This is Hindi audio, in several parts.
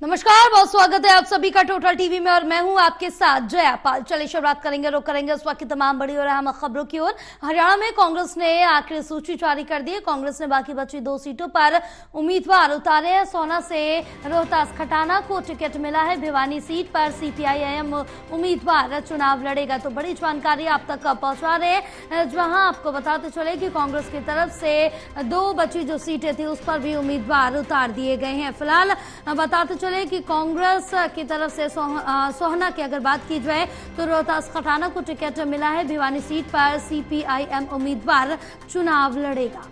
नमस्कार, बहुत स्वागत है आप सभी का टोटल टीवी में और मैं हूं आपके साथ जया पाल। चलिए शुरुआत करेंगे रुक करेंगे उस वक्त की तमाम बड़ी और अहम खबरों की ओर। हरियाणा में कांग्रेस ने आखिरी सूची जारी कर दी है। कांग्रेस ने बाकी बची 2 सीटों पर उम्मीदवार उतारे हैं। सोना से रोहतास खटाना को टिकट मिला है। भिवानी सीट पर CPIM उम्मीदवार चुनाव लड़ेगा। तो बड़ी जानकारी आप तक पहुंचा रहे हैं, जहां आपको बताते चले कि कांग्रेस की तरफ से 2 बची जो सीटें थी उस पर भी उम्मीदवार उतार दिए गए हैं। फिलहाल बताते चले कि कांग्रेस की तरफ से सोहना की अगर बात की जाए तो रोहतास खटाना को टिकट मिला है। भिवानी सीट पर CPIM उम्मीदवार चुनाव लड़ेगा।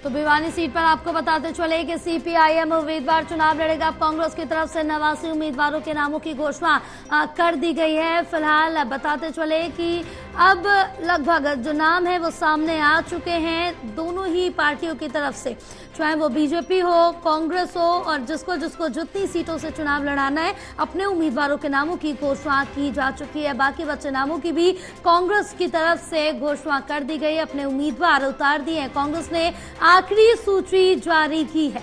तो भिवानी सीट पर आपको बताते चले कि CPIM उम्मीदवार चुनाव लड़ेगा। कांग्रेस की तरफ से 89 उम्मीदवारों के नामों की घोषणा कर दी गई है। फिलहाल बताते चले कि अब लगभग जो नाम है वो सामने आ चुके हैं दोनों ही पार्टियों की तरफ से, चाहे वो बीजेपी हो, कांग्रेस हो, और जिसको जिसको जितनी सीटों से चुनाव लड़ाना है अपने उम्मीदवारों के नामों की घोषणा की जा चुकी है। बाकी बचे नामों की भी कांग्रेस की तरफ से घोषणा कर दी गई है। अपने उम्मीदवार उतार दिए हैं। कांग्रेस ने आखिरी सूची जारी की है।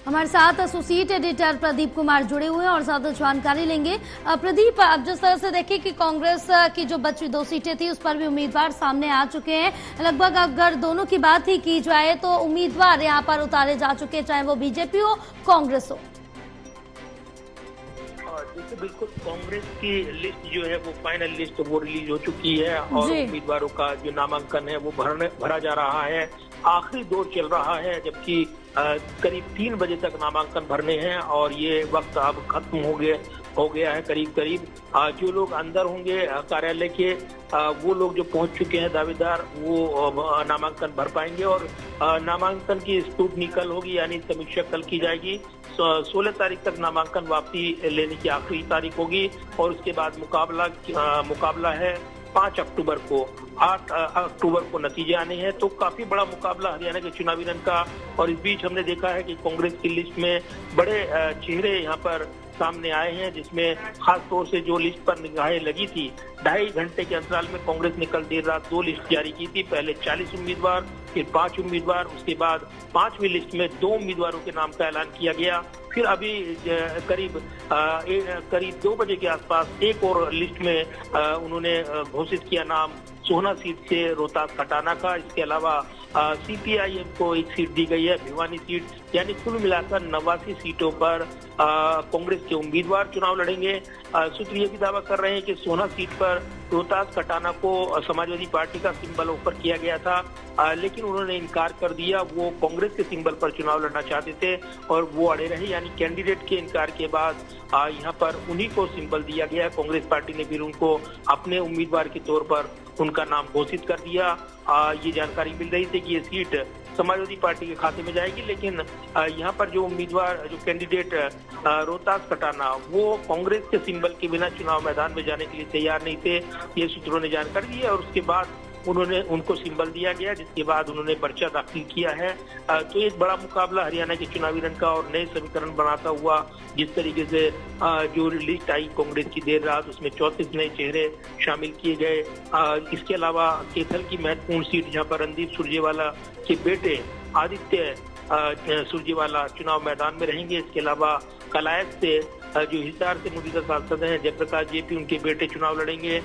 हमारे साथ एसोसिएट एडिटर प्रदीप कुमार जुड़े हुए हैं और ज्यादा जानकारी लेंगे। प्रदीप, अब जिस तरह से देखिए कि कांग्रेस की जो बची 2 सीटें थी उस पर भी उम्मीदवार सामने आ चुके हैं। लगभग अगर दोनों की बात ही की जाए तो उम्मीदवार यहां पर उतारे जा चुके हैं, चाहे वो बीजेपी हो, कांग्रेस हो। देखिए, बिल्कुल कांग्रेस की लिस्ट जो है वो फाइनल लिस्ट वो रिलीज हो चुकी है और उम्मीदवारों का जो नामांकन है वो भरा जा रहा है। आखिरी दौर चल रहा है, जबकि करीब 3 बजे तक नामांकन भरने हैं और ये वक्त अब खत्म हो गया है। करीब जो लोग अंदर होंगे कार्यालय के, वो लोग जो पहुंच चुके हैं दावेदार, वो नामांकन भर पाएंगे और नामांकन की स्क्रूटनी कल होगी, यानी समीक्षा कल की जाएगी। 16 तारीख तक नामांकन वापसी लेने की आखिरी तारीख होगी और उसके बाद मुकाबला है 5 अक्टूबर को। 8 अक्टूबर को नतीजे आने हैं। तो काफी बड़ा मुकाबला हरियाणा के चुनावी रण का। और इस बीच हमने देखा है कि कांग्रेस की लिस्ट में बड़े चेहरे यहाँ पर सामने आए हैं, जिसमें खास तौर से जो लिस्ट पर निगाहें लगी थी, 2.5 घंटे के अंतराल में कांग्रेस ने कल देर रात 2 लिस्ट जारी की थी। पहले 40 उम्मीदवार, फिर 5 उम्मीदवार, उसके बाद 5वीं लिस्ट में 2 उम्मीदवारों के नाम का ऐलान किया गया। फिर अभी करीब 2 बजे के आसपास एक और लिस्ट में उन्होंने घोषित किया नाम सोहना सीट से रोहतास खटाना का। इसके अलावा CPIM को एक सीट दी गई है, भिवानी सीट, यानी कुल मिलाकर 89 सीटों पर कांग्रेस के उम्मीदवार चुनाव लड़ेंगे। सूत्र ये भी दावा कर रहे हैं कि सोहना सीट पर रोहतास खटाना को समाजवादी पार्टी का सिंबल ऑफर किया गया था, लेकिन उन्होंने इनकार कर दिया। वो कांग्रेस के सिंबल पर चुनाव लड़ना चाहते थे और वो अड़े रहे, यानी कैंडिडेट के इनकार के बाद यहाँ पर उन्हीं को सिंबल दिया गया। कांग्रेस पार्टी ने फिर उनको अपने उम्मीदवार के तौर पर उनका नाम घोषित कर दिया। ये जानकारी मिल रही थी कि ये सीट समाजवादी पार्टी के खाते में जाएगी, लेकिन यहाँ पर जो उम्मीदवार, जो कैंडिडेट रोहतास खटाना, वो कांग्रेस के सिंबल के बिना चुनाव मैदान में जाने के लिए तैयार नहीं थे। ये सूत्रों ने जानकारी दी है और उसके बाद उनको सिंबल दिया गया, जिसके बाद उन्होंने पर्चा दाखिल किया है। तो एक बड़ा मुकाबला हरियाणा के चुनावी रण का और नए समीकरण बनाता हुआ जिस तरीके से जो लिस्ट आई कांग्रेस की देर रात, उसमें 34 नए चेहरे शामिल किए गए। इसके अलावा कैथल की महत्वपूर्ण सीट, जहाँ पर रणदीप सुरजेवाला के बेटे आदित्य सुरजेवाला चुनाव मैदान में रहेंगे। इसके अलावा कलायत से जो हिसार से मौजूदा सांसद हैं जयप्रकाश JP, उनके बेटे चुनाव लड़ेंगे।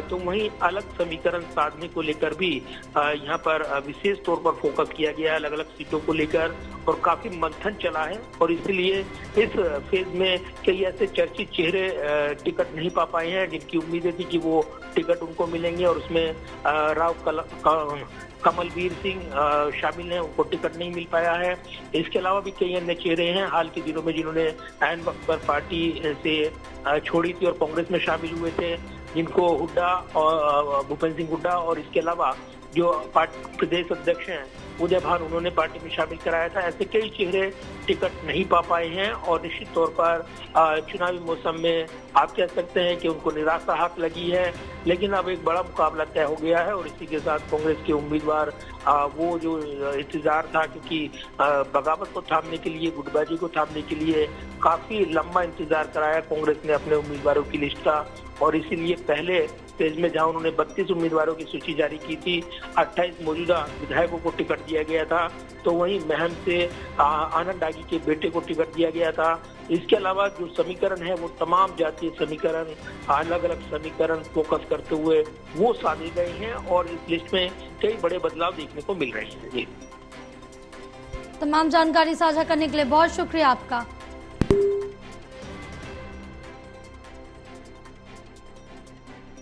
तो वहीं अलग समीकरण साधने को लेकर भी यहाँ पर विशेष तौर पर फोकस किया गया है, अलग अलग सीटों को लेकर, और काफी मंथन चला है। और इसलिए इस फेज में कई ऐसे चर्चित चेहरे टिकट नहीं पा पाए हैं जिनकी उम्मीदें थी कि वो टिकट उनको मिलेंगे, और उसमें राव कमलवीर सिंह शामिल हैं, उनको टिकट नहीं मिल पाया है। इसके अलावा भी कई अन्य चेहरे हैं हाल के दिनों में जिन्होंने ऐन वक्त पर पार्टी से छोड़ी थी और कांग्रेस में शामिल हुए थे, जिनको हुड्डा और भूपेंद्र सिंह हुड्डा, और इसके अलावा जो पार्टी प्रदेश अध्यक्ष हैं उदय भान, उन्होंने पार्टी में शामिल कराया था। ऐसे कई चेहरे टिकट नहीं पा पाए हैं और निश्चित तौर पर चुनावी मौसम में आप कह सकते हैं कि उनको निराशा हाथ लगी है। लेकिन अब एक बड़ा मुकाबला तय हो गया है और इसी के साथ कांग्रेस के उम्मीदवार वो जो इंतजार था, क्योंकि बगावत को थामने के लिए, गुटबाजी को थामने के लिए काफी लंबा इंतजार कराया कांग्रेस ने अपने उम्मीदवारों की लिस्ट का, और इसीलिए पहले फेज में जहां उन्होंने 32 उम्मीदवारों की सूची जारी की थी, 28 मौजूदा विधायकों को टिकट दिया गया था, तो वहीं महम से आनंद डागी के बेटे को टिकट दिया गया था। इसके अलावा जो समीकरण है वो तमाम जातीय समीकरण, अलग अलग समीकरण फोकस करते हुए वो साधे गए हैं और इस लिस्ट में कई बड़े बदलाव देखने को मिल रहे हैं। जी, तमाम जानकारी साझा करने के लिए बहुत शुक्रिया आपका।